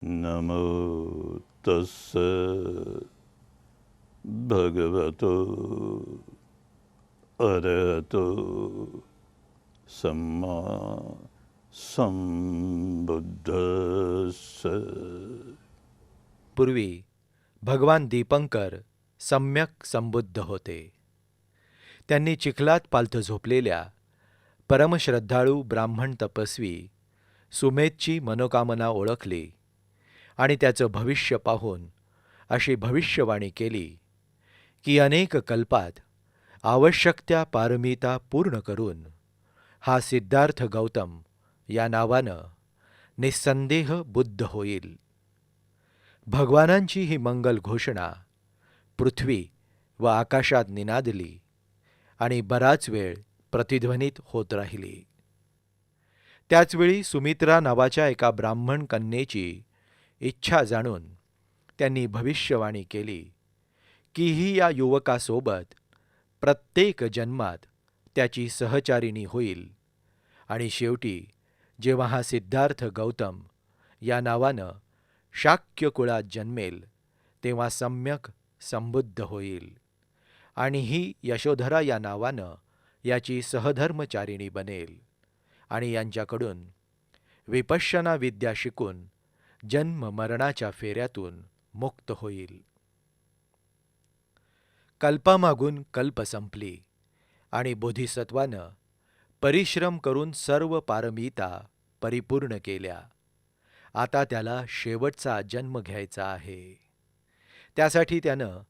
नमो तस्स भगवतो अरहतो सम्मा संबुद्धस्स. पूर्वी भगवान दीपंकर सम्यक संबुद्ध होते. त्यांनी चिखलात पालथ झोपलेल्या परमश्रद्धाळू ब्राह्मण तपस्वी सुमेधची मनोकामना ओळखली आणि त्याचं भविष्य पाहून अशी भविष्यवाणी केली की अनेक कल्पात आवश्यक त्या पारमिता पूर्ण करून हा सिद्धार्थ गौतम या नावानं निस्संदेह बुद्ध होईल. भगवानांची ही मंगल घोषणा पृथ्वी व आकाशात निनादली आणि बराच वेळ प्रतिध्वनित होत राहिली. त्याचवेळी सुमित्रा नावाच्या एका ब्राह्मण कन्येची इच्छा जाणून त्यांनी भविष्यवाणी केली की ही या युवकासोबत प्रत्येक जन्मात त्याची सहचारिणी होईल आणि शेवटी जेव्हा हा सिद्धार्थ गौतम या नावानं शाक्य कुळात जन्मेल तेव्हा सम्यक संबुद्ध होईल आणि ही यशोधरा या नावानं याची सहधर्मचारिणी बनेल आणि यांच्याकडून विपश्यना विद्या शिकून जन्म मरणाच्या फेऱ्यातून मुक्त होईल. कल्पामागून कल्प संपली आणि बोधिसत्वानं परिश्रम करून सर्व पारमिता परिपूर्ण केल्या. आता त्याला शेवटचा जन्म घ्यायचा आहे. त्यासाठी त्यानं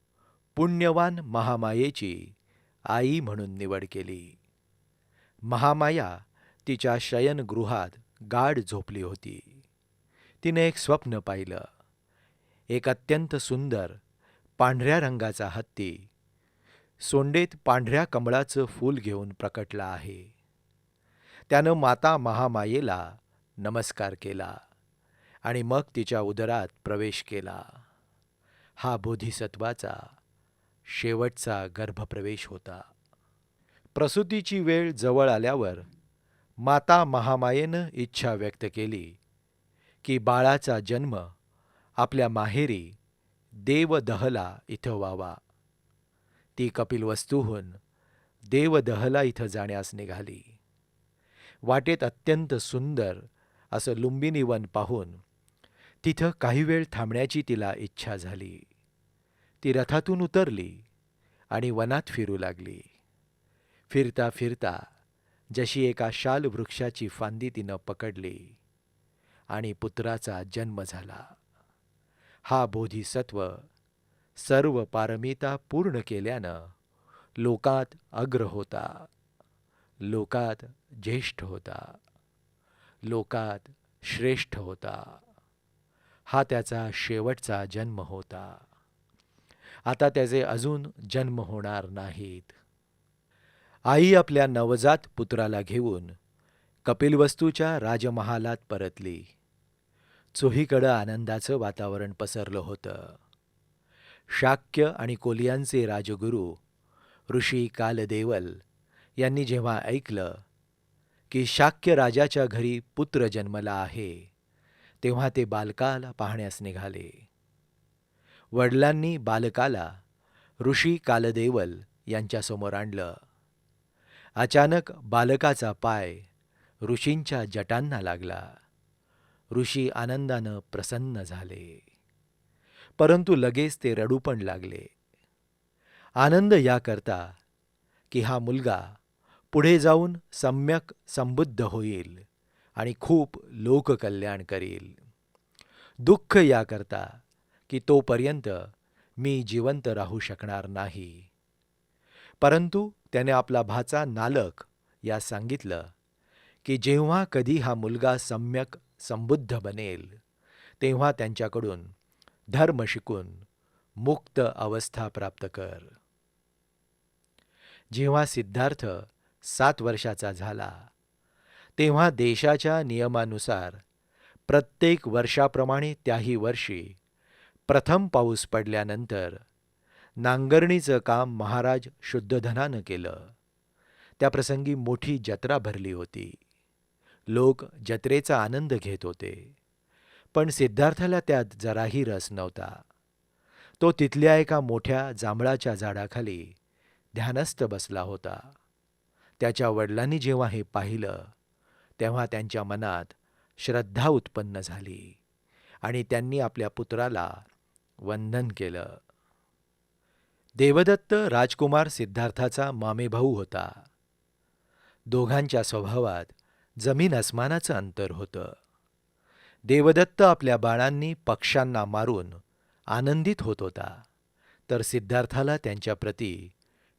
पुण्यवान महामायेची आई म्हणून निवड केली. महामाया तिच्या शयनगृहात गाढ झोपली होती. तिने एक स्वप्न पाहिलं. एक अत्यंत सुंदर पांढऱ्या रंगाचा हत्ती सोंडेत पांढऱ्या कमळाचं फूल घेऊन प्रकटला आहे. त्यानं माता महामायेला नमस्कार केला आणि मग तिच्या उदरात प्रवेश केला. हा बोधिसत्वाचा शेवटचा गर्भप्रवेश होता. प्रसूतीची वेळ जवळ आल्यावर माता महामायेनं इच्छा व्यक्त केली की बाळाचा जन्म आपल्या माहेरी देवदहला इथं व्हावा. ती कपिलवस्तूहून देवदहला इथं जाण्यास निघाली. वाटेत अत्यंत सुंदर असं लुंबिनी वन पाहून तिथं काही वेळ थांबण्याची तिला इच्छा झाली. ती रथातून उतरली आणि वनात फिरू लागली. फिरता फिरता जशी एका शाल वृक्षाची फांदी तिनं पकडली आणि पुत्राचा जन्म झाला. हा बोधिसत्व सर्व पारमिता पूर्ण केल्यानं लोकात अग्र होता, लोकात ज्येष्ठ होता, लोकात श्रेष्ठ होता. हा त्याचा शेवटचा जन्म होता. आता त्याचे अजून जन्म होणार नाहीत. आई आपल्या नवजात पुत्राला घेऊन कपिलवस्तूच्या राजमहालात परतली. चोहीकडं आनंदाचं वातावरण पसरलं होतं. शाक्य आणि कोलियांचे राजगुरू ऋषी कालदेवल यांनी जेव्हा ऐकलं की शाक्य राजाच्या घरी पुत्र जन्मला आहे, तेव्हा ते बालकाला पाहण्यास निघाले. वडिलांनी बालकाला ऋषी कालदेवल यांच्यासमोर आणलं. अचानक बालकाचा पाय ऋषींच्या जटांना लागला. ऋषी आनंदानं प्रसन्न झाले, परंतु लगेच ते रडू पण लागले. आनंद याकरता की हा मुलगा पुढे जाऊन सम्यक संबुद्ध होईल आणि खूप लोककल्याण करील. दुःख याकरता की तोपर्यंत मी जिवंत राहू शकणार नाही. परंतु त्याने आपला भाचा नालक यास सांगितलं की जेव्हा कधी हा मुलगा सम्यक संबुद्ध बनेल तेव्हा त्यांच्याकडून धर्म शिकून मुक्त अवस्था प्राप्त कर. जेव्हा सिद्धार्थ 7 वर्षाचा झाला तेव्हा देशाच्या नियमानुसार प्रत्येक वर्षाप्रमाणे त्याही वर्षी प्रथम पाऊस पडल्यानंतर नांगरणीचं काम महाराज शुद्धधनानं केलं. त्याप्रसंगी मोठी जत्रा भरली होती. लोक जत्रेचा आनंद घेत होते. पण सिद्धार्थाला त्यात जराही रस नव्हता. तो तिथल्या एका मोठ्या जांभळाच्या झाडाखाली ध्यानस्थ बसला होता. त्याच्या वडिलांनी जेव्हा हे पाहिलं तेव्हा त्यांच्या मनात श्रद्धा उत्पन्न झाली आणि त्यांनी आपल्या पुत्राला वंदन केलं. देवदत्त राजकुमार सिद्धार्थाचा मामेभाऊ होता. दोघांच्या स्वभावात जमीन अस्मानाचं अंतर होतं. देवदत्त आपल्या बाणांनी पक्ष्यांना मारून आनंदित होत होता, तर सिद्धार्थाला त्यांच्याप्रती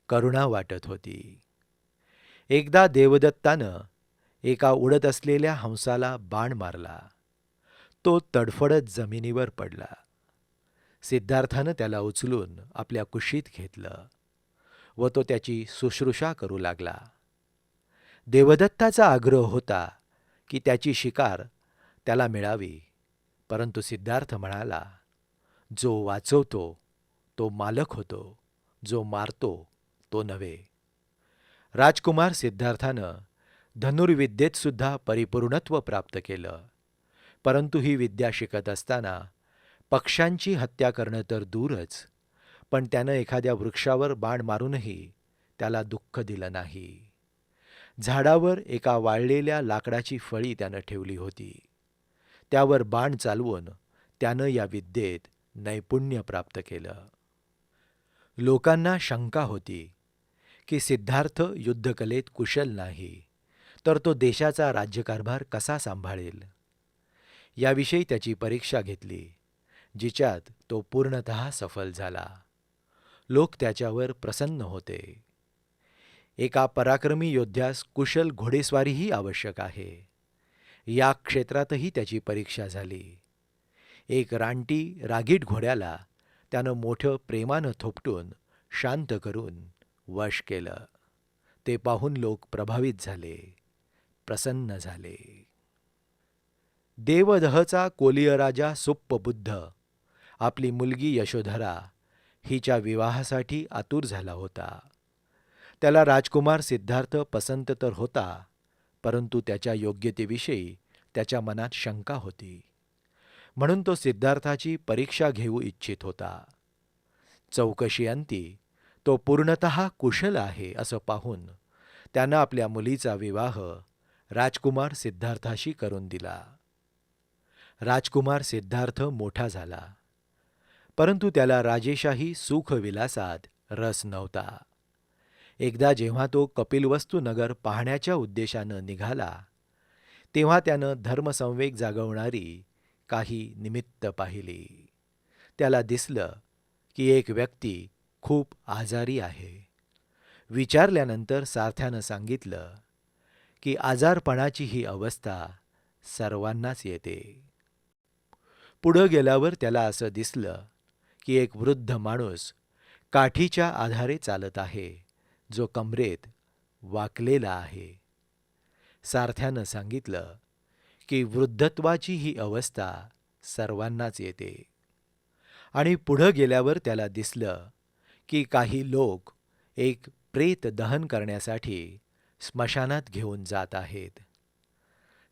करुणा वाटत होती. एकदा देवदत्तानं एका उडत असलेल्या हंसाला बाण मारला. तो तडफडत जमिनीवर पडला. सिद्धार्थानं त्याला उचलून आपल्या कुशीत घेतलं व तो त्याची शुश्रूषा करू लागला. देवदत्ताचा आग्रह होता की त्याची शिकार त्याला मिळावी, परंतु सिद्धार्थ म्हणाला, जो वाचवतो तो मालक होतो, जो मारतो तो नव्हे. राजकुमार सिद्धार्थानं धनुर्विद्येत सुद्धा परिपूर्णत्व प्राप्त केलं, परंतु ही विद्या शिकत असताना पक्ष्यांची हत्या करणं तर दूरच, पण त्यानं एखाद्या वृक्षावर बाण मारूनही त्याला दुःख दिलं नाही. झाडावर एका वाळलेल्या लाकडाची फळी त्यानं ठेवली होती. त्यावर बाण चालवून त्यानं या विद्येत नैपुण्य प्राप्त केलं. लोकांना शंका होती की सिद्धार्थ युद्धकलेत कुशल नाही, तर तो देशाचा राज्यकारभार कसा सांभाळेल. याविषयी त्याची परीक्षा घेतली, जिच्यात तो पूर्णतः सफल झाला. लोक त्याच्यावर प्रसन्न होते. एका पराक्रमी योद्ध्यास कुशल घोडेस्वारीही आवश्यक आहे. या क्षेत्रातही त्याची परीक्षा झाली. एक रानटी रागीट घोड्याला त्यानं मोठं प्रेमानं थोपटून शांत करून वश केलं. ते पाहून लोक प्रभावित झाले, प्रसन्न झाले. देवदहचा कोलीय राजा सुप्पबुद्ध आपली मुलगी यशोधरा हिच्या विवाहासाठी आतुर झाला होता. त्याला राजकुमार सिद्धार्थ पसंत तर होता, परंतु त्याच्या योग्यतेविषयी त्याच्या मनात शंका होती. म्हणून तो सिद्धार्थाची परीक्षा घेऊ इच्छित होता. चौकशीअंती तो पूर्णतः कुशल आहे असं पाहून त्यानं आपल्या मुलीचा विवाह राजकुमार सिद्धार्थाशी करून दिला. राजकुमार सिद्धार्थ मोठा झाला, परंतु त्याला राजेशाही सुखविलासात रस नव्हता. एकदा जेव्हा तो कपिलवस्तू नगर पाहण्याच्या उद्देशानं निघाला, तेव्हा त्यानं धर्मसंवेग जागवणारी काही निमित्त पाहिली. त्याला दिसलं की एक व्यक्ती खूप आजारी आहे. विचारल्यानंतर सारथ्यानं सांगितलं की आजारपणाची ही अवस्था सर्वांनाच येते. पुढं गेल्यावर त्याला असं दिसलं की एक वृद्ध माणूस काठीच्या आधारे चालत आहे, जो कमरेत वाकलेला आहे. सारथ्यानं सांगितलं की वृद्धत्वाची ही अवस्था सर्वांनाच येते. आणि पुढं गेल्यावर त्याला दिसलं की काही लोक एक प्रेत दहन करण्यासाठी स्मशानात घेऊन जात आहेत.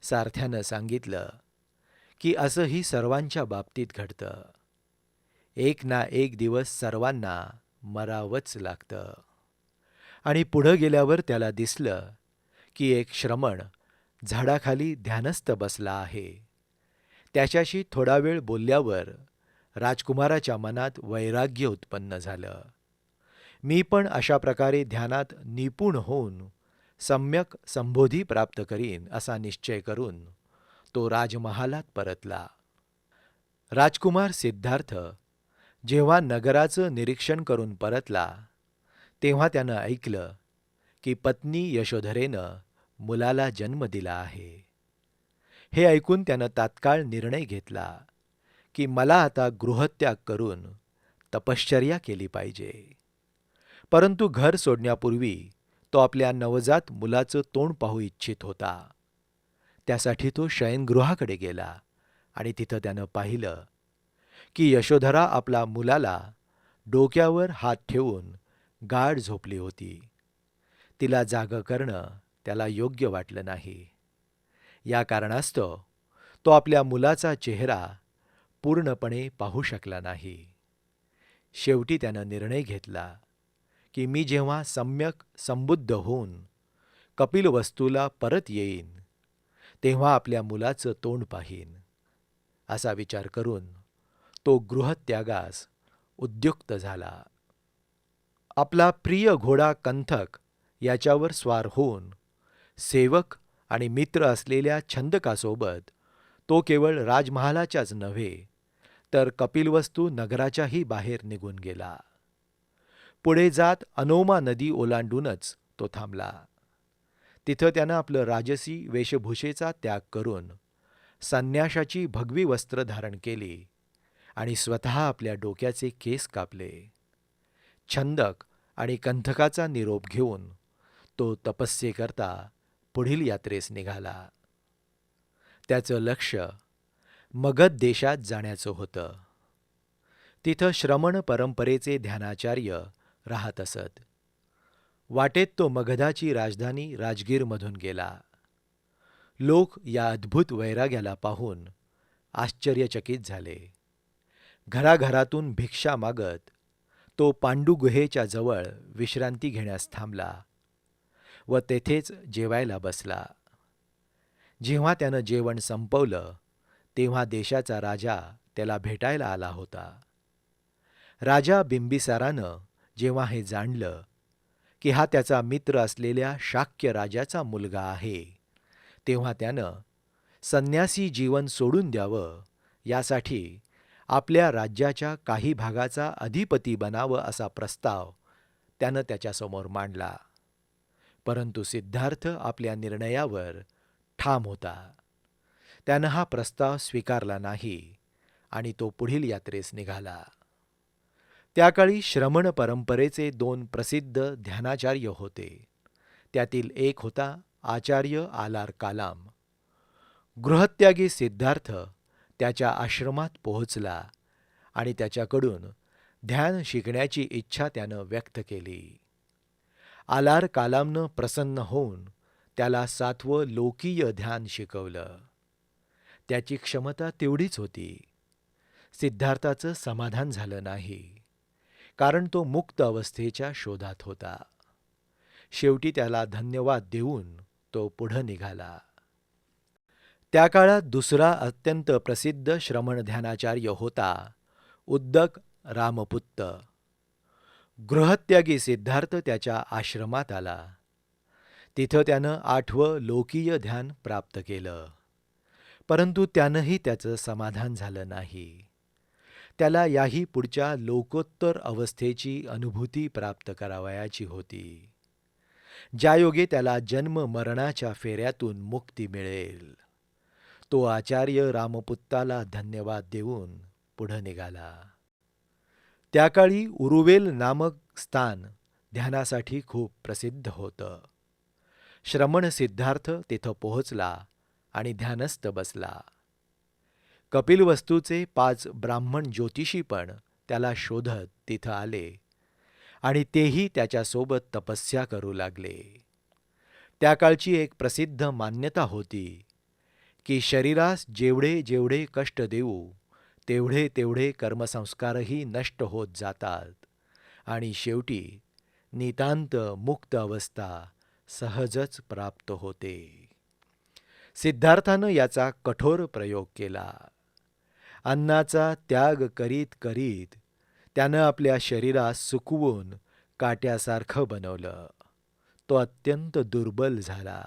सारथ्यानं सांगितलं की असंही सर्वांच्या बाबतीत घडतं. एक ना एक दिवस सर्वांना मरावंच लागतं. आणि पुढं गेल्यावर त्याला दिसलं की एक श्रमण झाडाखाली ध्यानस्थ बसला आहे. त्याच्याशी थोडा वेळ बोलल्यावर राजकुमाराच्या मनात वैराग्य उत्पन्न झालं. मी पण अशा प्रकारे ध्यानात निपुण होऊन सम्यक संबोधी प्राप्त करीन असा निश्चय करून तो राजमहालात परतला. राजकुमार सिद्धार्थ जेव्हा नगराचं निरीक्षण करून परतला, तेव्हा त्यानं ऐकलं की पत्नी यशोधरेनं मुलाला जन्म दिला आहे. हे ऐकून त्यानं तात्काळ निर्णय घेतला की मला आता गृहत्याग करून तपश्चर्या केली पाहिजे. परंतु घर सोडण्यापूर्वी तो आपल्या नवजात मुलाचं तोंड पाहू इच्छित होता. त्यासाठी तो शयनगृहाकडे गेला आणि तिथं त्यानं पाहिलं की यशोधरा आपला मुलाला डोक्यावर हात ठेवून गाढ झोपली होती. तिला जागं करणं त्याला योग्य वाटलं नाही. या कारणास्तव तो आपल्या मुलाचा चेहरा पूर्णपणे पाहू शकला नाही. शेवटी त्यानं निर्णय घेतला की मी जेव्हा सम्यक संबुद्ध होऊन कपिलवस्तूला परत येईन तेव्हा आपल्या मुलाचं तोंड पाहीन. असा विचार करून तो गृहत्यागास उद्युक्त झाला. आपला प्रिय घोडा कंथक याच्यावर स्वार होऊन सेवक आणि मित्र असलेल्या छंदकासोबत तो केवळ राजमहालाच्याच नव्हे तर कपिलवस्तू नगराच्याही बाहेर निघून गेला. पुढे जात अनोमा नदी ओलांडूनच तो थांबला. तिथं त्यानं आपलं राजसी वेशभूषेचा त्याग करून संन्याशाची भगवी वस्त्र धारण केली आणि स्वतः आपल्या डोक्याचे केस कापले. छंदक आणि कंथकाचा निरोप घेऊन तो तपस्येकरता पुढील यात्रेस निघाला. त्याचं लक्ष मगध देशात जाण्याचं होतं. तिथं श्रमण परंपरेचे ध्यानाचार्य राहत असत. वाटेत तो मगधाची राजधानी राजगीरमधून गेला. लोक या अद्भुत वैराग्याला पाहून आश्चर्यचकित झाले. घराघरातून भिक्षा मागत तो पांडुगुहेच्या जवळ विश्रांती घेण्यास थांबला व तेथेच जेवायला बसला. जेव्हा त्यानं जेवण संपवलं तेव्हा देशाचा राजा त्याला भेटायला आला होता. राजा बिंबिसारानं जेव्हा हे जाणलं की हा त्याचा मित्र असलेल्या शाक्य राजाचा मुलगा आहे तेव्हा त्यानं संन्यासी जीवन सोडून द्यावं यासाठी आपल्या राज्याच्या काही भागाचा अधिपती बनावं असा प्रस्ताव त्यानं त्याच्यासमोर मांडला. परंतु सिद्धार्थ आपल्या निर्णयावर ठाम होता. त्यानं हा प्रस्ताव स्वीकारला नाही आणि तो पुढील यात्रेस निघाला. त्याकाळी श्रमण परंपरेचे 2 प्रसिद्ध ध्यानाचार्य होते. त्यातील एक होता आचार्य आलार कालाम. गृहत्यागी सिद्धार्थ त्याच्या आश्रमात पोहोचला आणि त्याच्याकडून ध्यान शिकण्याची इच्छा त्यानं व्यक्त केली. आलार कालामनं प्रसन्न होऊन त्याला 7वं लोकीय ध्यान शिकवलं. त्याची क्षमता तेवढीच होती. सिद्धार्थाचं समाधान झालं नाही, कारण तो मुक्त अवस्थेच्या शोधात होता. शेवटी त्याला धन्यवाद देऊन तो पुढं निघाला. त्या काळात दुसरा अत्यंत प्रसिद्ध श्रमण ध्यानाचार्य होता उद्दक रामपुत्त. गृहत्यागी सिद्धार्थ त्याच्या आश्रमात आला. तिथं त्यानं 8वं लोकीय ध्यान प्राप्त केलं. परंतु त्यानंही त्याचं समाधान झालं नाही. त्याला याही पुढच्या लोकोत्तर अवस्थेची अनुभूती प्राप्त करावयाची होती, ज्यायोगे त्याला जन्म मरणाच्या फेऱ्यातून मुक्ती मिळेल. तो आचार्य रामपुत्ताला धन्यवाद देऊन पुढं निघाला. त्याकाळी उरुवेल नामक स्थान ध्यानासाठी खूप प्रसिद्ध होतं. श्रमण सिद्धार्थ तिथं पोहोचला आणि ध्यानस्थ बसला. कपिलवस्तूचे 5 ब्राह्मण ज्योतिषी पण त्याला शोधत तिथं आले आणि तेही त्याच्यासोबत तपस्या करू लागले. त्या काळची एक प्रसिद्ध मान्यता होती की शरीरास जेवढे जेवढे कष्ट देऊ तेवढे तेवढे कर्मसंस्कारही नष्ट होत जातात आणि शेवटी नितांत मुक्त अवस्था सहजच प्राप्त होते. सिद्धार्थानं याचा कठोर प्रयोग केला. अन्नाचा त्याग करीत करीत त्यानं आपल्या शरीरास सुकवून काट्यासारखं बनवलं. तो अत्यंत दुर्बल झाला.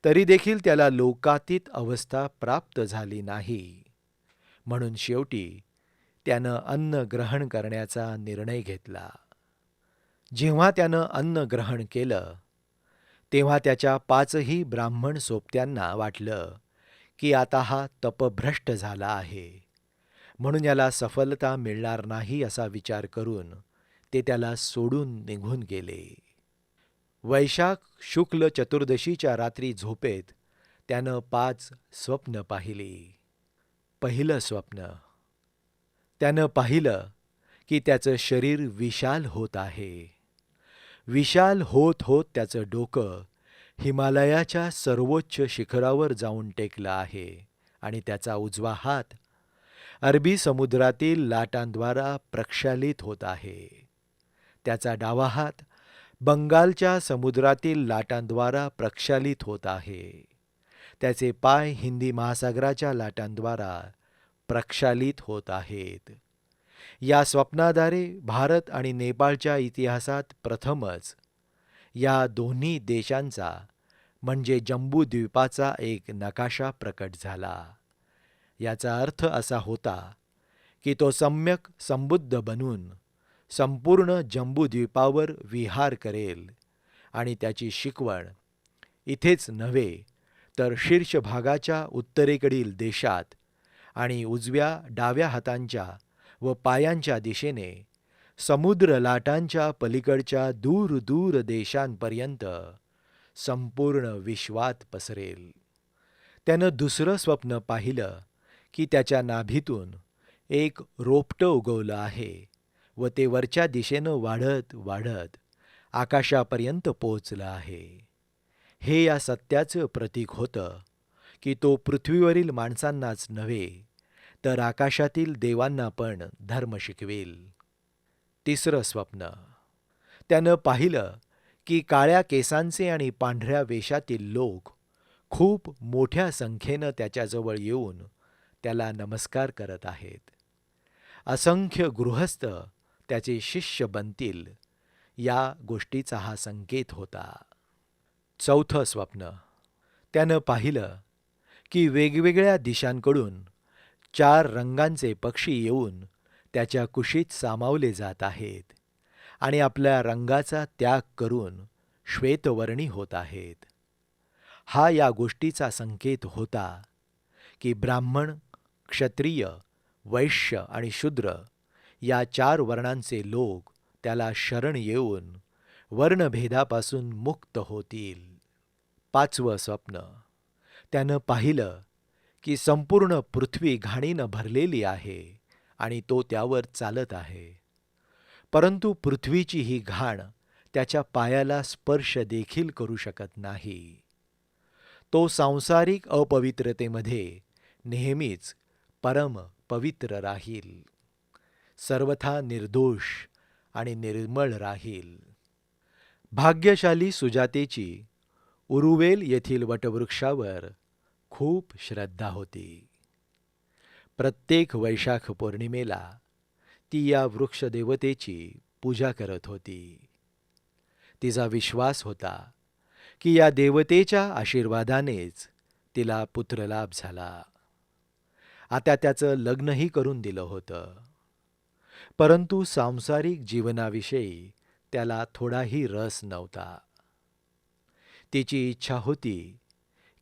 तरी देखील त्याला लोकातीत अवस्था प्राप्त झाली नाही. म्हणून शेवटी त्यानं अन्न ग्रहण करण्याचा निर्णय घेतला. जेव्हा त्यानं अन्न ग्रहण केलं तेव्हा त्याच्या 5ही ब्राह्मण सोबत्यांना वाटलं की आता हा तपभ्रष्ट झाला आहे, म्हणून याला सफलता मिळणार नाही असा विचार करून ते त्याला सोडून निघून गेले. वैशाख शुक्ल चतुर्दशीच्या रात्री झोपेत त्यानं 5 स्वप्न पाहिली. पहिलं स्वप्न, त्यानं पाहिलं की त्याचं शरीर विशाल होत आहे. विशाल होत होत त्याचं डोकं हिमालयाच्या सर्वोच्च शिखरावर जाऊन टेकलं आहे आणि त्याचा उजवा हात अरबी समुद्रातील लाटांद्वारा प्रक्षालित होत आहे. त्याचा डावा हात बंगालच्या समुद्रातील लाटांद्वारा प्रक्षालित होत आहे. त्याचे पाय हिंदी महासागराच्या लाटांद्वारा प्रक्षालित होत आहेत. या स्वप्नाद्वारे भारत आणि नेपाळच्या इतिहासात प्रथमच या दोन्ही देशांचा म्हणजे जंबूद्वीपाचा एक नकाशा प्रकट झाला. याचा अर्थ असा होता की तो सम्यक संबुद्ध बनून संपूर्ण जंबूद्वीपावर विहार करेल आणि त्याची शिकवण इथेच नव्हे तर शीर्ष भागाच्या उत्तरेकडील देशात आणि उजव्या डाव्या हातांच्या व पायांच्या दिशेने समुद्र लाटांच्या पलीकडच्या दूर दूर देशांपर्यंत संपूर्ण विश्वात पसरेल. त्यानं दुसरं स्वप्न पाहिलं की त्याच्या नाभीतून एक रोपटं उगवलं आहे व ते वरच्या दिशेनं वाढत वाढत आकाशापर्यंत पोचलं आहे. हे या सत्याचं प्रतीक होतं की तो पृथ्वीवरील माणसांनाच नव्हे तर आकाशातील देवांना पण धर्म शिकवेल. तिसरं स्वप्न. त्यानं पाहिलं की काळ्या केसांचे आणि पांढऱ्या वेशातील लोक खूप मोठ्या संख्येनं त्याच्याजवळ येऊन त्याला नमस्कार करत आहेत. असंख्य गृहस्थ त्याचे शिष्य बनतील या गोष्टीचा हा संकेत होता. चौथं स्वप्न. त्यानं पाहिलं की वेगवेगळ्या दिशांकडून 4 रंगांचे पक्षी येऊन त्याच्या कुशीत सामावले जात आहेत आणि आपल्या रंगाचा त्याग करून श्वेतवर्णी होत आहेत. हा या गोष्टीचा संकेत होता की ब्राह्मण, क्षत्रिय, वैश्य आणि शूद्र या 4 वर्णांचे लोक त्याला शरण येऊन वर्णभेदापासून मुक्त होतील. 5वं स्वप्न. त्यानं पाहिलं की संपूर्ण पृथ्वी घाणीनं भरलेली आहे आणि तो त्यावर चालत आहे. परंतु पृथ्वीची ही घाण त्याच्या पायाला स्पर्श देखील करू शकत नाही. तो सांसारिक अपवित्रतेमध्ये नेहमीच परम पवित्र राहील, सर्वथा निर्दोष आणि निर्मळ राहील. भाग्यशाली सुजातेची उरुवेल येथील वटवृक्षावर खूप श्रद्धा होती. प्रत्येक वैशाख पौर्णिमेला ती या वृक्षदेवतेची पूजा करत होती. तिचा विश्वास होता की या देवतेच्या आशीर्वादानेच तिला पुत्रलाभ झाला. आता त्याचं लग्नही करून दिलं होतं. परंतु सांसारिक जीवनाविषयी त्याला थोडाही रस नव्हता. तिची इच्छा होती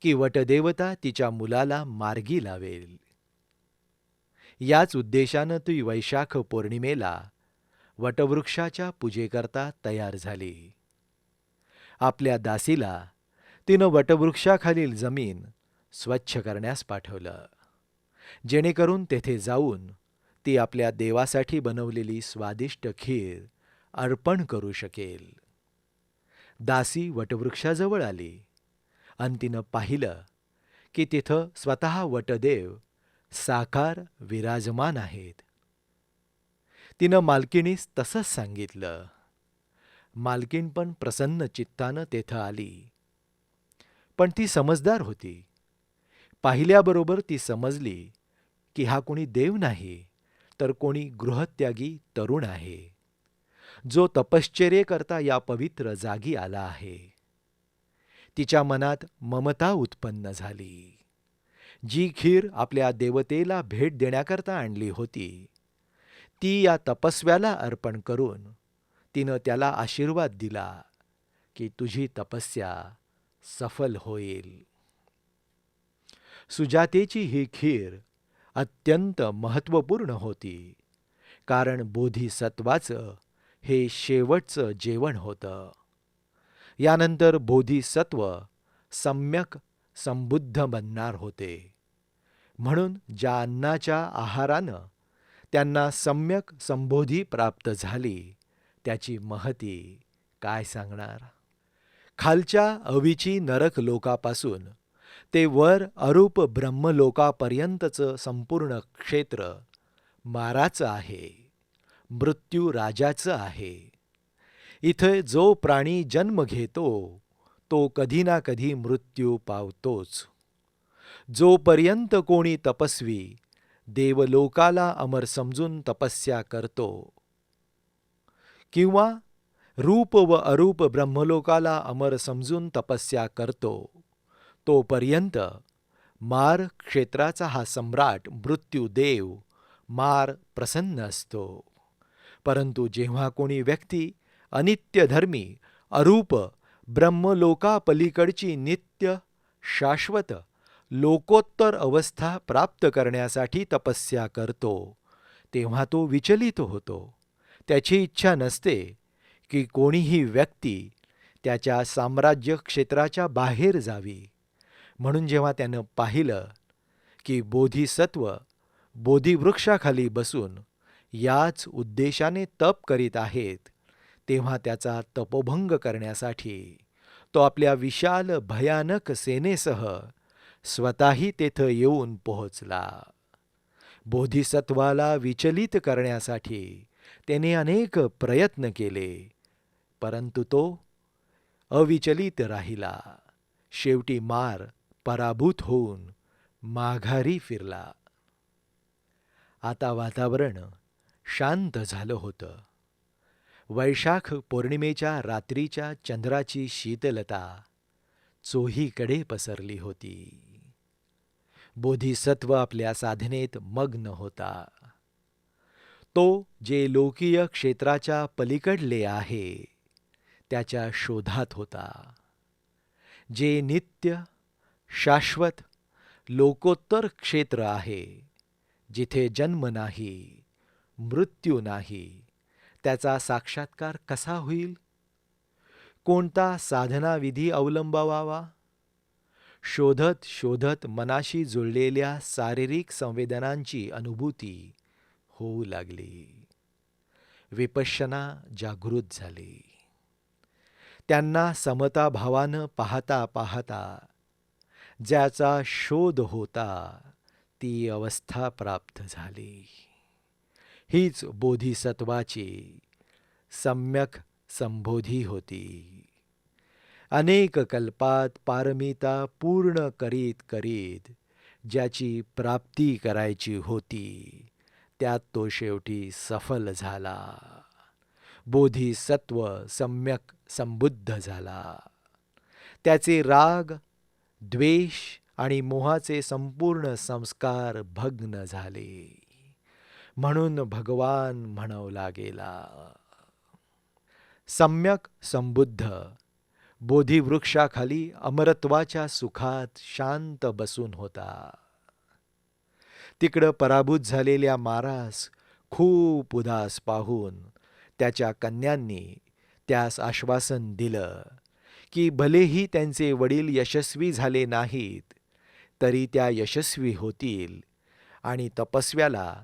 की वटदेवता तिच्या मुलाला मार्गी लावेल. याच उद्देशानं ती वैशाख पौर्णिमेला वटवृक्षाच्या पूजेकरता तयार झाली. आपल्या दासीला तिनं वटवृक्षाखालील जमीन स्वच्छ करण्यास पाठवलं, जेणेकरून तेथे जाऊन ती आपल्या देवासाठी बनवलेली स्वादिष्ट खीर अर्पण करू शकेल. दासी वटवृक्षाजवळ आली आणि तिनं पाहिलं की तिथं स्वतः वटदेव साकार विराजमान आहेत. तिनं मालकिणीस तसंच सांगितलं. मालकीण पण प्रसन्न चित्तानं तेथं आली. पण ती समजदार होती. पाहिल्याबरोबर ती समजली की हा कोणी देव नाही तर कोणी गृहत्यागी तरुण आहे, जो तपश्चर्येकरता या पवित्र जागी आला आहे. तिच्या मनात ममता उत्पन्न झाली. जी खीर आपल्या देवतेला भेट देण्याकरता आणली होती ती या तपस्व्याला अर्पण करून तिनं त्याला आशीर्वाद दिला की तुझी तपस्या सफल होईल. सुजातेची ही खीर अत्यंत महत्त्वपूर्ण होती, कारण बोधिसत्वाचं हे शेवटचं जेवण होतं. यानंतर बोधिसत्व सम्यक संबुद्ध बनणार होते. म्हणून ज्या अन्नाच्या आहारानं त्यांना सम्यक संबोधी प्राप्त झाली त्याची महती काय सांगणार. खालच्या अविची नरक लोकापासून ते वर अरूप ब्रह्मलोकापर्यंतचं संपूर्ण क्षेत्र माराचं आहे, मृत्यू राजाचं आहे. इथे जो प्राणी जन्म घेतो तो कधी ना कधी मृत्यू पावतोच. जोपर्यंत कोणी तपस्वी देवलोकाला अमर समजून तपस्या करतो किंवा रूप व अरूप ब्रह्मलोकाला अमर समजून तपस्या करतो, तोपर्यंत मार क्षेत्राचा हा सम्राट मृत्यूदेव मार प्रसन्न असतो. परंतु जेव्हा कोणी व्यक्ती अनित्यधर्मी अरूप ब्रह्मलोकापलीकडची नित्य शाश्वत लोकोत्तर अवस्था प्राप्त करण्यासाठी तपस्या करतो, तेव्हा तो विचलित होतो. त्याची इच्छा नसते की कोणीही व्यक्ती त्याच्या साम्राज्य क्षेत्राच्या बाहेर जावी. म्हणून जेव्हा त्यानं पाहिलं की बोधिसत्व बोधिवृक्षाखाली बसून याच उद्देशाने तप करीत आहेत, तेव्हा त्याचा तपोभंग करण्यासाठी तो आपल्या विशाल भयानक सेनेसह स्वतःही तेथे येऊन पोहोचला. बोधिसत्वाला विचलित करण्यासाठी त्याने अनेक प्रयत्न केले, परंतु तो अविचलित राहिला. शेवटी मार पराभूत होऊन माघारी फिरला. आता वातावरण शांत झालं होतं. वैशाख पौर्णिमेच्या रात्रीच्या चंद्राची शीतलता चोहीकडे पसरली होती. बोधिसत्व आपल्या साधनेत मग्न होता. तो जे लोकीय क्षेत्राच्या पलीकडले आहे त्याच्या शोधात होता. जे नित्य शाश्वत लोकोत्तर क्षेत्र आहे, जिथे जन्म नाही, मृत्यू नाही, त्याचा साक्षात्कार कसा होईल? कोणता साधनाविधी अवलंबावा? शोधत शोधत मनाशी जुळलेल्या शारीरिक संवेदनांची अनुभूती होऊ लागली. विपश्यना जागृत झाली. त्यांना समताभावानं पाहता पाहता ज्याचा शोध होता ती अवस्था प्राप्त झाली. हीच बोधिसत्वाची सम्यक संबोधी होती. अनेक कल्पात पारमिता पूर्ण करीत करीत ज्याची प्राप्ती करायची होती त्यात तो शेवटी सफल झाला. बोधिसत्व सम्यक संबुद्ध झाला. त्याचे राग, द्वेष आणि मोहाचे संपूर्ण संस्कार भग्न झाले. म्हणून भगवान म्हणवला गेला. सम्यक संबुद्ध बोधिवृक्षाखाली अमरत्वाच्या सुखात शांत बसून होता. तिकडं पराभूत झालेल्या मारास खूप उदास पाहून त्याच्या कन्यांनी त्यास आश्वासन दिलं की भलेही त्यांचे वडील यशस्वी झाले नाहीत तरी त्या यशस्वी होतील आणि तपस्व्याला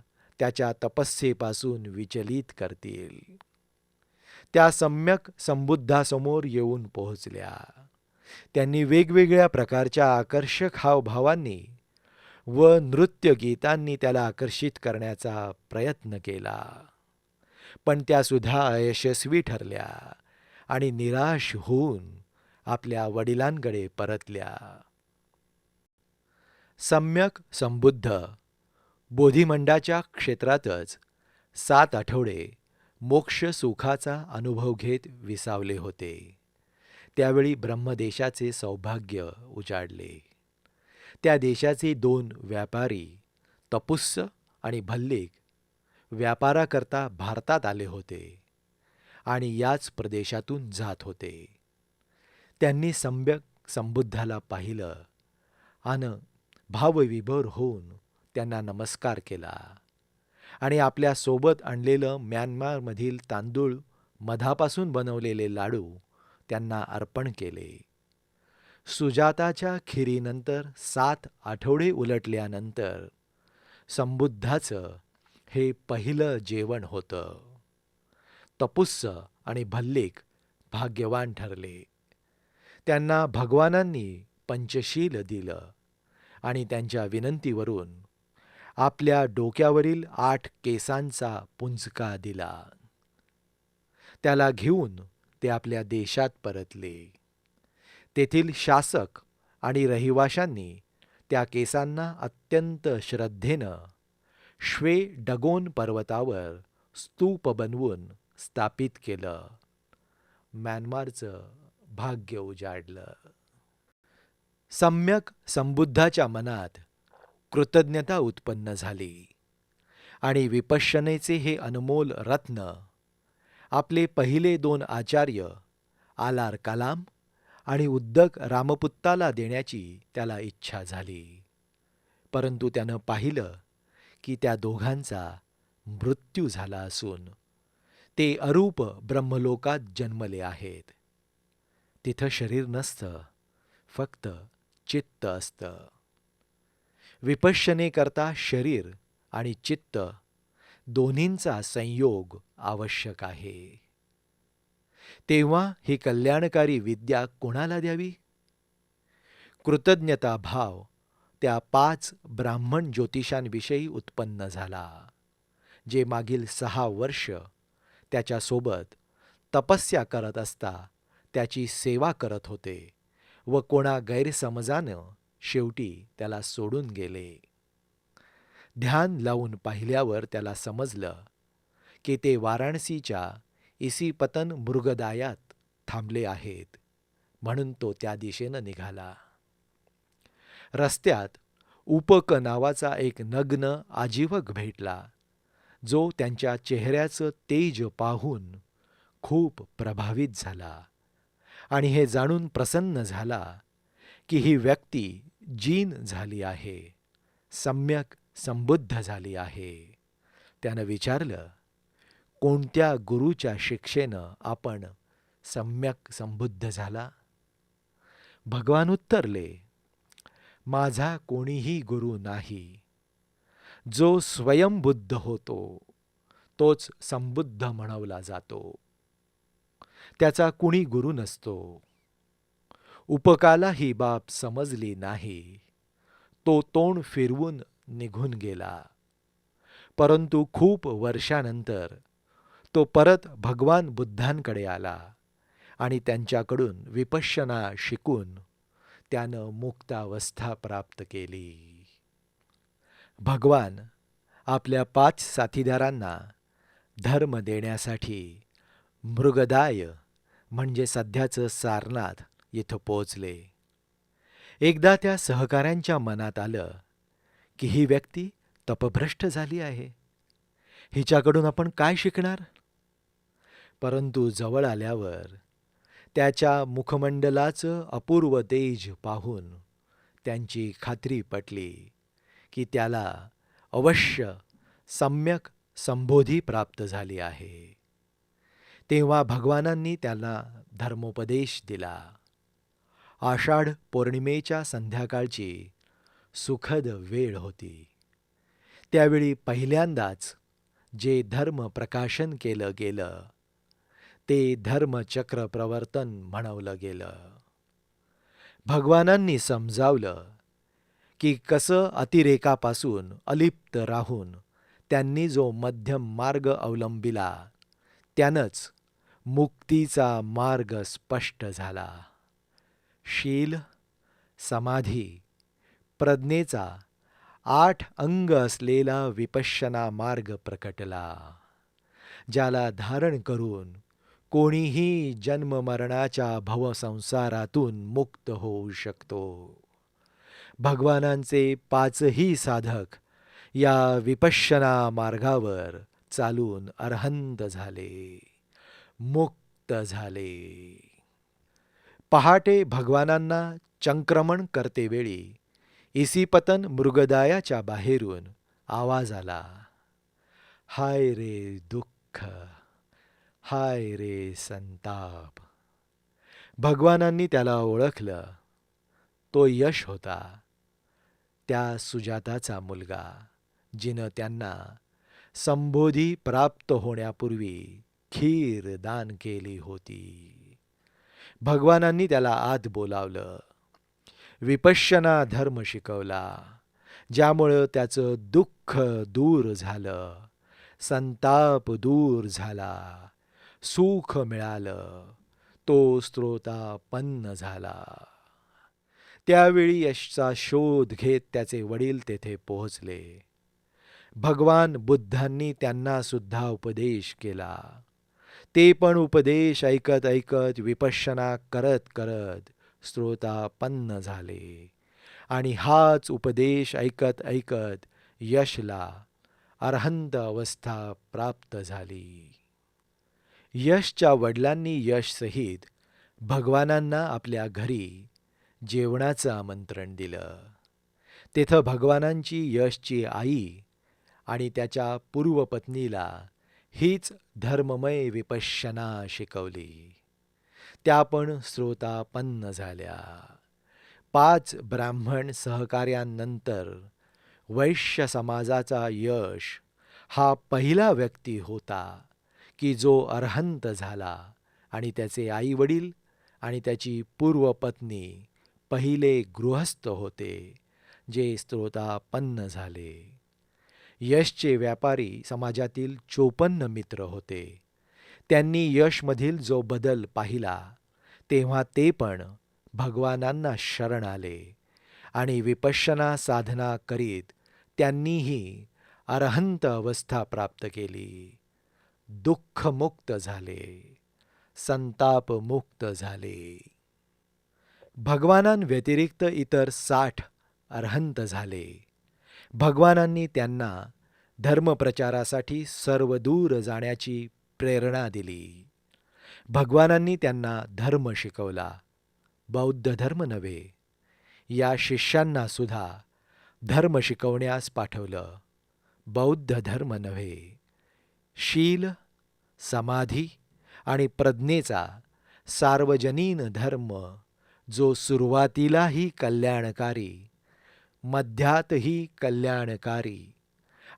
त्याच्या तपस्येपासून विचलित करतील. त्या सम्यक संबुद्धासमोर येऊन पोहोचल्या. त्यांनी वेगवेगळ्या प्रकारच्या आकर्षक हावभावांनी व नृत्यगीतांनी त्याला आकर्षित करण्याचा प्रयत्न केला, पण त्यासुद्धा अयशस्वी ठरल्या आणि निराश होऊन आपल्या वडिलांकडे परतल्या. सम्यक संबुद्ध बोधिमंडाच्या क्षेत्रातच 7 आठवडे मोक्ष सुखाचा अनुभव घेत विसावले होते. त्यावेळी ब्रह्मदेशाचे सौभाग्य उजाडले. त्या देशाचे 2 व्यापारी तपुस्स आणि भल्लिक व्यापाराकरता भारतात आले होते आणि याच प्रदेशातून जात होते. त्यांनी सम्यक संबुद्धाला पाहिलं आणि भावविभोर होऊन त्यांना नमस्कार केला आणि आपल्या सोबत आणलेलं म्यानमारमधील तांदूळ मधापासून बनवलेले लाडू त्यांना अर्पण केले. सुजाताच्या खिरीनंतर 7 आठवडे उलटल्यानंतर संबुद्धाचं हे पहिलं जेवण होतं. तपुस्स आणि भल्लिक भाग्यवान ठरले. त्यांना भगवानांनी पंचशील दिलं आणि त्यांच्या विनंतीवरून आपल्या डोक्यावरील 8 केसांचा पुंजका दिला. त्याला घेऊन ते आपल्या देशात परतले. तेथील शासक आणि रहिवाशांनी त्या केसांना अत्यंत श्रद्धेनं श्वे डगोन पर्वतावर स्तूप बनवून स्थापित केलं. म्यानमारचं भाग्य उजाडलं. सम्यक संबुद्धाच्या मनात कृतज्ञता उत्पन्न झाली आणि विपश्यनेचे हे अनमोल रत्न आपले पहिले 2 आचार्य आलार कलाम आणि उद्दक रामपुत्ताला देण्याची त्याला इच्छा झाली. परंतु त्यानं पाहिलं की त्या दोघांचा मृत्यू झाला असून ते अरूप ब्रह्मलोकात जन्मले आहेत. तिथं शरीर नसतं, फक्त चित्त असतं. विपश्यनेकरता शरीर आणि चित्त दोन्हींचा संयोग आवश्यक आहे. तेव्हा ही कल्याणकारी विद्या कोणाला द्यावी? कृतज्ञता भाव त्या 5 ब्राह्मण ज्योतिषांविषयी उत्पन्न झाला, जे मागील 6 वर्ष त्याच्यासोबत तपस्या करत असता त्याची सेवा करत होते व कोणा गैरसमजानं शेवटी त्याला सोडून गेले. ध्यान लावून पाहिल्यावर त्याला समजलं की ते वाराणसीच्या इसिपतन मृगदायात थांबले आहेत, म्हणून तो त्या दिशेनं निघाला. रस्त्यात उपक नावाचा एक नग्न आजीवक भेटला, जो त्यांच्या चेहऱ्याचं तेज पाहून खूप प्रभावित झाला आणि हे जाणून प्रसन्न झाला की ही व्यक्ती जीन झाली आहे, सम्यक संबुद्ध झाली आहे. त्यानं विचारलं, कोणत्या गुरुच्या शिक्षेनं आपण सम्यक संबुद्ध झाला? भगवान उत्तरले, माझा कोणीही गुरु नाही. जो स्वयंबुद्ध होतो तोच संबुद्ध म्हणवला जातो. त्याचा कुणी गुरु नसतो. उपकाला ही बाब समजली नाही. तो तोंड फिरवून निघून गेला. परंतु खूप वर्षानंतर तो परत भगवान बुद्धांकडे आला आणि त्यांच्याकडून विपश्यना शिकून त्यानं मुक्तावस्था प्राप्त केली. भगवान आपल्या 5 साथीदारांना धर्म देण्यासाठी मृगदाय म्हणजे सध्याचं सारनाथ येथे पोहोचले. एकदा त्या सहकाऱ्यांच्या मनात आलं की ही व्यक्ती तपभ्रष्ट झाली आहे, हिच्याकडून आपण काय शिकणार? परंतु जवळ आल्यावर त्याच्या मुखमंडलाचं अपूर्व तेज पाहून त्यांची खात्री पटली की त्याला अवश्य सम्यक संबोधी प्राप्त झाली आहे. तेव्हा भगवानांनी त्याला धर्मोपदेश दिला. आषाढ पौर्णिमेच्या संध्याकाळची सुखद वेळ होती. त्यावेळी पहिल्यांदाच जे धर्म प्रकाशन केलं गेलं ते धर्मचक्र प्रवर्तन म्हणवलं गेलं. भगवानांनी समजावलं की कसं अतिरेकापासून अलिप्त राहून त्यांनी जो मध्यम मार्ग अवलंबिला त्यानंच मुक्तीचा मार्ग स्पष्ट झाला. शील, समाधी, प्रज्ञेचा 8 अंग असलेला विपश्यना मार्ग प्रकटला, ज्याला धारण करून कोणीही जन्ममरणाच्या भवसंसारातून मुक्त होऊ शकतो. भगवानांचे 5ही साधक या विपश्यना मार्गावर चालून अरहंत झाले, मुक्त झाले. पहाटे भगवानांना चंक्रमण करतेवेळी इसिपतन मृगदायाच्या बाहेरून आवाज आला, हाय रे दुःख, हाय रे संताप. भगवानांनी त्याला ओळखलं. तो यश होता, त्या सुजाताचा मुलगा, जिनं त्यांना संबोधी प्राप्त होण्यापूर्वी खीर दान केली होती. भगवानांनी त्याला आत बोलावलं. विपश्यना धर्म शिकवला, ज्यामुळं त्याचं दुःख दूर झालं, संताप दूर झाला, सुख मिळालं, तो स्त्रोतापन्न झाला. त्यावेळी यशचा शोध घेत त्याचे वडील तेथे पोहोचले. भगवान बुद्धांनी त्यांना सुद्धा उपदेश केला. ते पण उपदेश ऐकत ऐकत विपश्यना करत करत स्त्रोतापन्न झाले आणि हाच उपदेश ऐकत ऐकत यशला अरहंत अवस्था प्राप्त झाली. यशच्या वडिलांनी यशसहित भगवानांना आपल्या घरी जेवणाचं आमंत्रण दिलं. तेथं भगवानांची यशची आई आणि त्याच्या पूर्वपत्नीला हीच धर्ममय विपश्यना शिकवली. त्या पण स्त्रोतापन्न झाल्या. 5 ब्राह्मण सहकार्यांनंतर वैश्य समाजाचा यश हा पहिला व्यक्ती होता की जो अरहंत झाला आणि त्याचे आई वडील आणि त्याची पूर्वपत्नी पहिले गृहस्थ होते जे स्त्रोतापन्न झाले. यशचे व्यापारी समाजातील 54 मित्र होते. त्यांनी यशमधील जो बदल पाहिला तेव्हा ते पण भगवानांना शरण आले आणि विपश्यना साधना करीत त्यांनीही अरहंत अवस्था प्राप्त केली. दुःखमुक्त झाले, संतापमुक्त झाले. भगवानांव्यतिरिक्त इतर 60 अरहंत झाले. भगवानांनी त्यांना धर्मप्रचारासाठी सर्वदूर जाण्याची प्रेरणा दिली. भगवानांनी त्यांना धर्म शिकवला, बौद्ध धर्म नव्हे. या शिष्यांना सुद्धा धर्म शिकवण्यास पाठवलं, बौद्ध धर्म नव्हे. शील, समाधी आणि प्रज्ञेचा सार्वजनीन धर्म जो सुरुवातीलाही कल्याणकारी, मध्यातही कल्याणकारी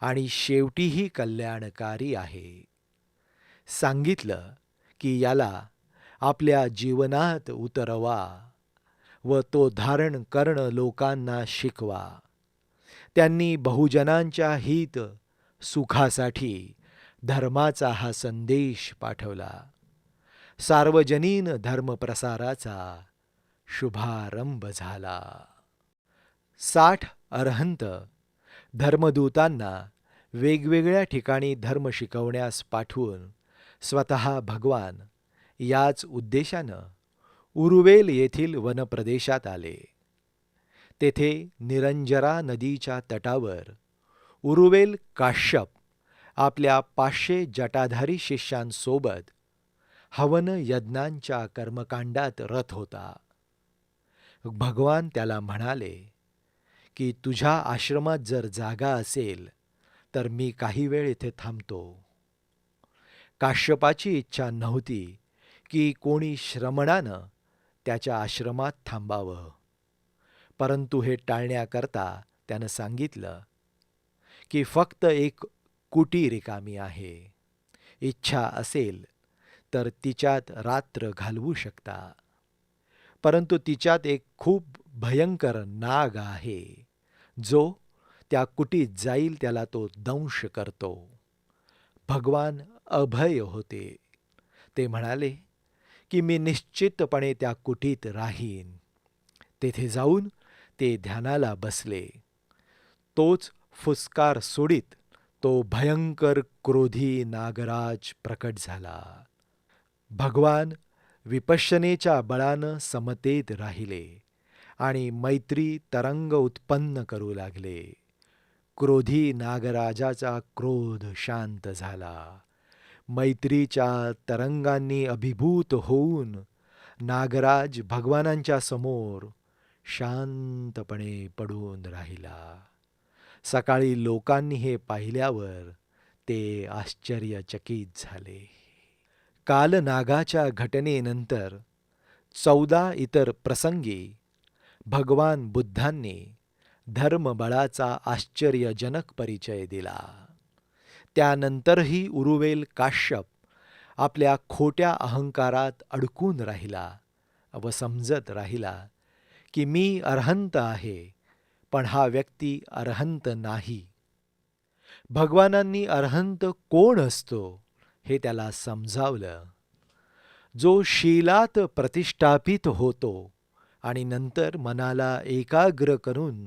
आणि शेवटीही कल्याणकारी आहे. सांगितलं की याला आपल्या जीवनात उतरवा व तो धारण करणं लोकांना शिकवा. त्यांनी बहुजनांच्या हित सुखासाठी धर्माचा हा संदेश पाठवला. सार्वजनीन धर्मप्रसाराचा शुभारंभ झाला. 60 अरहंत धर्मदूतांना वेगवेगळ्या ठिकाणी धर्म शिकवण्यास पाठवून स्वतः भगवान याच उद्देशानं उरुवेल येथील वनप्रदेशात आले. तेथे निरंजरा नदीच्या तटावर उरुवेल काश्यप आपल्या 500 जटाधारी शिष्यांसोबत हवन यज्ञांच्या कर्मकांडात रत होता. भगवान त्याला म्हणाले की तुझ्या आश्रमात जर जागा असेल तर मी काही वेळ इथे थांबतो. काश्यपाची इच्छा नव्हती की कोणी श्रमणानं त्याच्या आश्रमात थांबावं, परंतु हे टाळण्याकरता त्यानं सांगितलं की फक्त एक कुटी रिकामी आहे. इच्छा असेल तर तिच्यात रात्र घालवू शकता, परंतु तिच्यात एक खूप भयंकर नाग आहे जो त्या कुटीत जाईल त्याला तो दंश करतो. भगवान अभय होते. ते म्हणाले की मी निश्चितपणे त्या कुटीत राहीन. तेथे जाऊन ते ध्यानाला बसले. तोच फुसकार सोडीत तो भयंकर क्रोधी नागराज प्रकट झाला. भगवान विपश्यनेच्या बळानं समतेत राहिले आणि मैत्री तरंग उत्पन्न करू लागले. क्रोधी नागराजाचा क्रोध शांत झाला. मैत्रीच्या तरंगांनी अभिभूत होऊन नागराज भगवानांच्या समोर शांतपणे पडून राहिला. सकाळी लोकांनी हे पाहिल्यावर ते आश्चर्यचकित झाले. कालनागाच्या घटनेनंतर 14 इतर प्रसंगी भगवान बुद्धांनी धर्मबळाचा आश्चर्यजनक परिचय दिला. त्यानंतरही उरुवेल काश्यप आपल्या खोट्या अहंकारात अडकून राहिला व समजत राहिला की मी अर्हंत आहे, पण हा व्यक्ती अर्हंत नाही. भगवानांनी अर्हंत कोण असतो हे त्याला समजावलं. जो शीलात प्रतिष्ठापित होतो आणि नंतर मनाला एकाग्र करून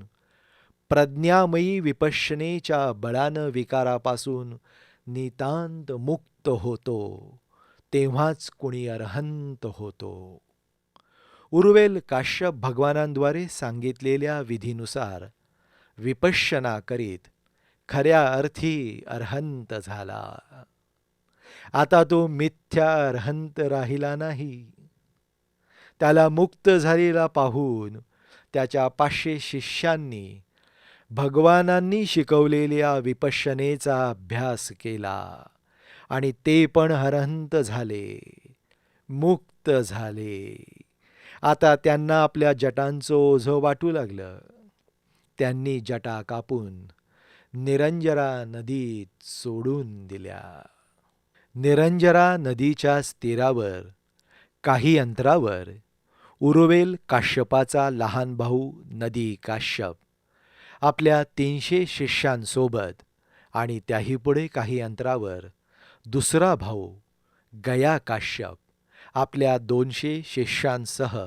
प्रज्ञामयी विपश्यनेच्या बळानं विकारापासून नितांत मुक्त होतो, तेव्हाच कुणी अर्हंत होतो. उर्वेल काश्यप भगवानांद्वारे सांगितलेल्या विधीनुसार विपश्यना करीत खऱ्या अर्थी अर्हंत झाला. आता तो मिथ्या अर्हंत राहिला नाही. त्याला मुक्त झालेला पाहून त्याच्या 500 शिष्यांनी भगवानांनी शिकवलेल्या विपश्यनेचा अभ्यास केला आणि ते पण अर्हंत झाले, मुक्त झाले. आता त्यांना आपल्या जटांचं ओझं वाटू लागलं. त्यांनी जटा कापून निरंजरा नदीत सोडून दिल्या. निरंजरा नदीच्या तीरावर काही अंतरावर उर्वेल काश्यपाचा लहान भाऊ नदी काश्यप आपल्या 300 शिष्यांसोबत आणि त्याही पुढे काही अंतरावर दुसरा भाऊ गया काश्यप आपल्या 200 शिष्यांसह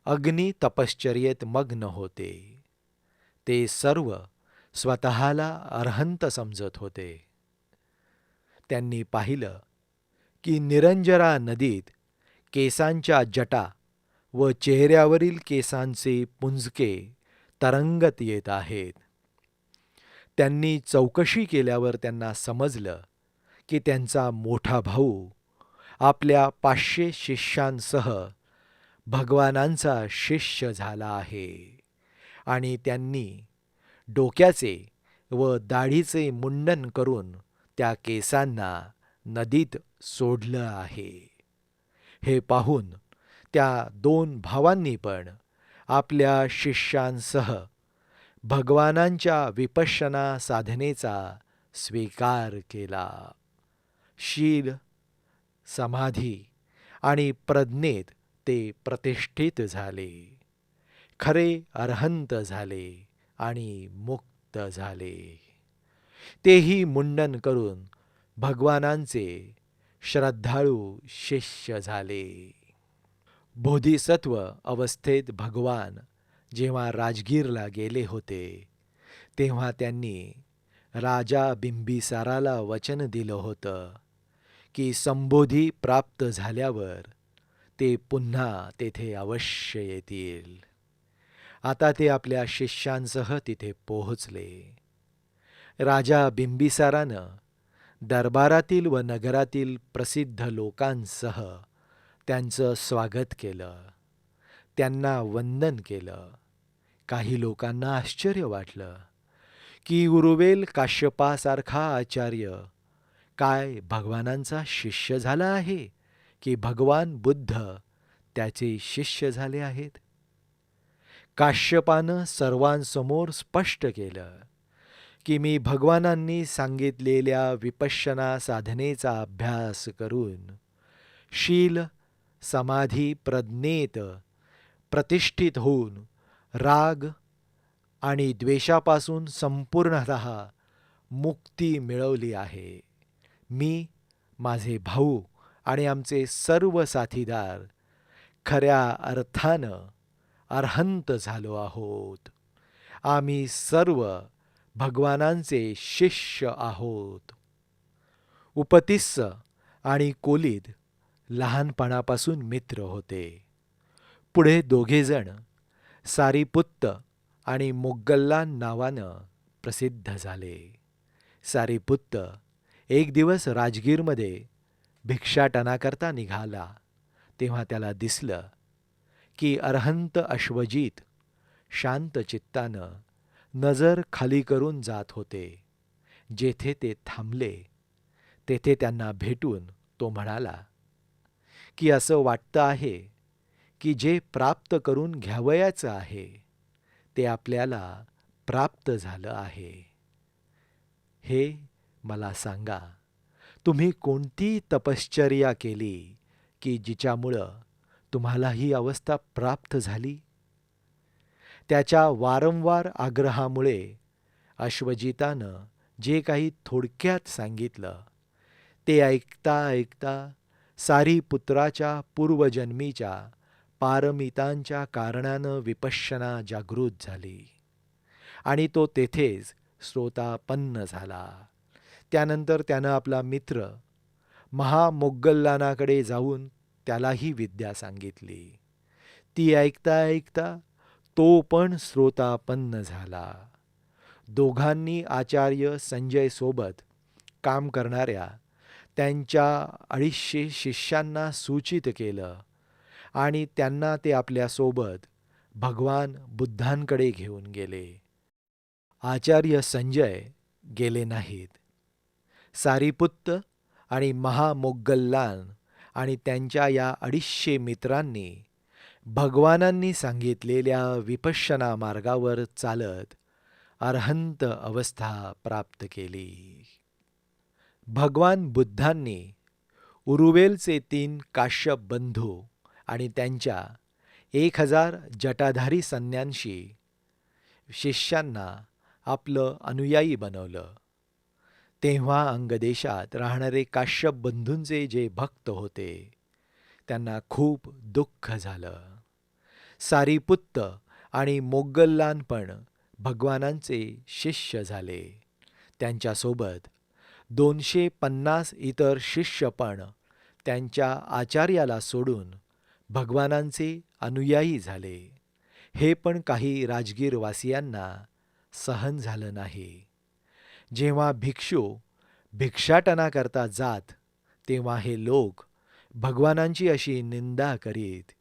अग्नी तपश्चर्येत मग्न होते. ते सर्व स्वतःला अर्हंत समजत होते. त्यांनी पाहिलं की निरंजरा नदीत केसांच्या जटा व चेहऱ्यावरील केसांचे पुंजके तरंगत येत आहेत. त्यांनी चौकशी केल्यावर त्यांना समजलं की त्यांचा मोठा भाऊ आपल्या 500 शिष्यांसह भगवानांचा शिष्य झाला आहे आणि त्यांनी डोक्याचे व दाढीचे मुंडन करून त्या केसांना नदीत सोडलं आहे. हे पाहून त्या 2 भावांनी पण आपल्या शिष्यांसह भगवानांच्या विपश्यना साधनेचा स्वीकार केला. शील, समाधी आणि प्रज्ञेत ते प्रतिष्ठित झाले, खरे अर्हंत झाले आणि मुक्त झाले. तेही मुंडन करून भगवानांचे श्रद्धाळू शिष्य झाले. बोधिसत्व अवस्थेत भगवान जेव्हा राजगीरला गेले होते, तेव्हा त्यांनी राजा बिंबिसाराला वचन दिलं होतं की संबोधी प्राप्त झाल्यावर ते पुन्हा तेथे अवश्य येतील. आता ते आपल्या शिष्यांसह तिथे पोहोचले. राजा बिंबिसारानं दरबारातील व नगरातील प्रसिद्ध लोकांसह त्यांचं स्वागत केलं, त्यांना वंदन केलं. काही लोकांना आश्चर्य वाटलं की उर्वेल काश्यपासारखा आचार्य काय भगवानांचा शिष्य झाला आहे की भगवान बुद्ध त्याचे शिष्य झाले आहेत. काश्यपानं सर्वांसमोर स्पष्ट केलं की मी भगवानांनी सांगितलेल्या विपश्यना साधनेचा अभ्यास करून शील, समाधी, प्रज्ञेत प्रतिष्ठित होऊन राग आणि द्वेषापासून संपूर्णतः मुक्ती मिळवली आहे. मी, माझे भाऊ आणि आमचे सर्व साथीदार खऱ्या अर्थानं अर्हंत झालो आहोत. आम्ही सर्व भगवानांचे शिष्य आहोत. उपतिस्स आणि कोलिद लहानपणापासून मित्र होते. पुढे दोघेजण सारीपुत्त आणि मोग्गल्लान नावानं प्रसिद्ध झाले. सारीपुत्त एक दिवस राजगीरमध्ये भिक्षाटनाकरता निघाला, तेव्हा त्याला दिसलं की अर्हंत अश्वजित शांत चित्तानं नजर खाली करून जात होते. जेथे ते थांबले तेथे त्यांना भेटून तो म्हणाला की असं वाटतं आहे की जे प्राप्त करून घ्यावयाचं आहे ते आपल्याला प्राप्त झालं आहे. हे मला सांगा, तुम्ही कोणती तपश्चर्या केली की जिच्यामुळं तुम्हाला ही अवस्था प्राप्त झाली? त्याच्या वारंवार आग्रहामुळे अश्वजितानं जे काही थोडक्यात सांगितलं ते ऐकता ऐकता सारीपुत्राच्या पूर्वजन्मीच्या पारमितांच्या कारणानं विपश्यना जागृत झाली आणि तो तेथेच श्रोतापन्न झाला. त्यानंतर त्यानं आपला मित्र महामोग्गल्लानाकडे जाऊन त्यालाही विद्या सांगितली. ती ऐकता ऐकता तो पण श्रोतापन्न झाला. दोघांनी आचार्य संजय सोबत काम करणाऱ्या त्यांच्या 250 शिष्यांना सूचित केलं आणि त्यांना ते आपल्यासोबत भगवान बुद्धांकडे घेऊन गेले. आचार्य संजय गेले नाहीत. सारीपुत्त आणि महामोग्गल्लान आणि त्यांच्या या 250 मित्रांनी भगवानांनी सांगितलेल्या विपश्यना मार्गावर चालत अरहंत अवस्था प्राप्त केली. भगवान बुद्धांनी उरुवेलचे 3 काश्यप बंधू आणि त्यांच्या 1000 जटाधारी संन्यांशी शिष्यांना आपलं अनुयायी बनवलं. तेव्हा अंगदेशात राहणारे काश्यप बंधूंचे जे भक्त होते त्यांना खूप दुःख झालं. सारीपुत्त आणि मोग्गल्लान पण भगवानांचे शिष्य झाले. त्यांच्यासोबत 250 इतर शिष्य पण त्यांच्या आचार्याला सोडून भगवानांचे अनुयायी झाले. हे पण काही राजगीरवासियांना सहन झालं नाही. जेव्हा भिक्षू भिक्षाटनाकरता जात तेव्हा हे लोक भगवानांची अशी निंदा करीत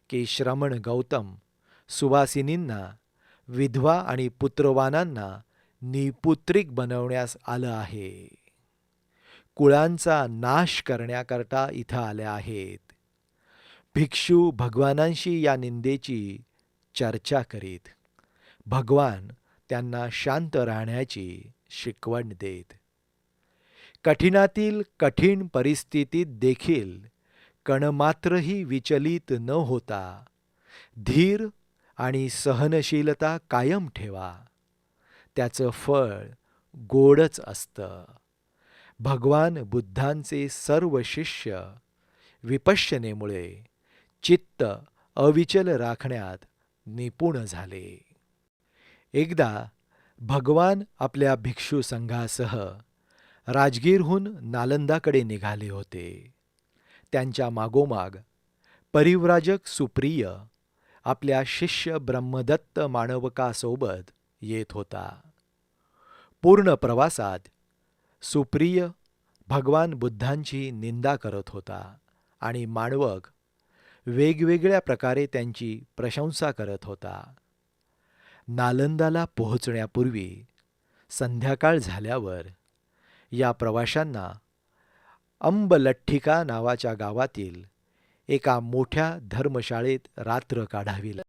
की श्रमण गौतम सुवासिनींना, विधवा आणि पुत्रवानांना निपुत्रिक बनवण्यास आलं आहे. कुळांचा नाश करण्याकरता इथं आले आहेत. भिक्षू भगवानांशी या निंदेची चर्चा करीत. भगवान त्यांना शांत राहण्याची शिकवण देत. कठीणातील कठीण परिस्थितीत देखील कणमात्रही विचलित न होता धीर आणि सहनशीलता कायम ठेवा. त्याचं फळ गोडच असतं. भगवान बुद्धांचे सर्व शिष्य विपश्यनेमुळे चित्त अविचल राखण्यात निपुण झाले. एकदा भगवान आपल्या भिक्षू संघासह राजगीरहून नालंदाकडे निघाले होते. त्यांच्या मागोमाग परिव्राजक सुप्रिय आपल्या शिष्य ब्रह्मदत्त माणवकासोबत येत होता. पूर्ण प्रवासात सुप्रिय भगवान बुद्धांची निंदा करत होता आणि माणवक वेगवेगळ्या प्रकारे त्यांची प्रशंसा करत होता. नालंदाला पोहोचण्यापूर्वी संध्याकाळ झाल्यावर या प्रवाशांना अंबलठ्ठिका नावाच्या गावातील एका मोठ्या धर्मशाळेत रात्र काढावी लागली.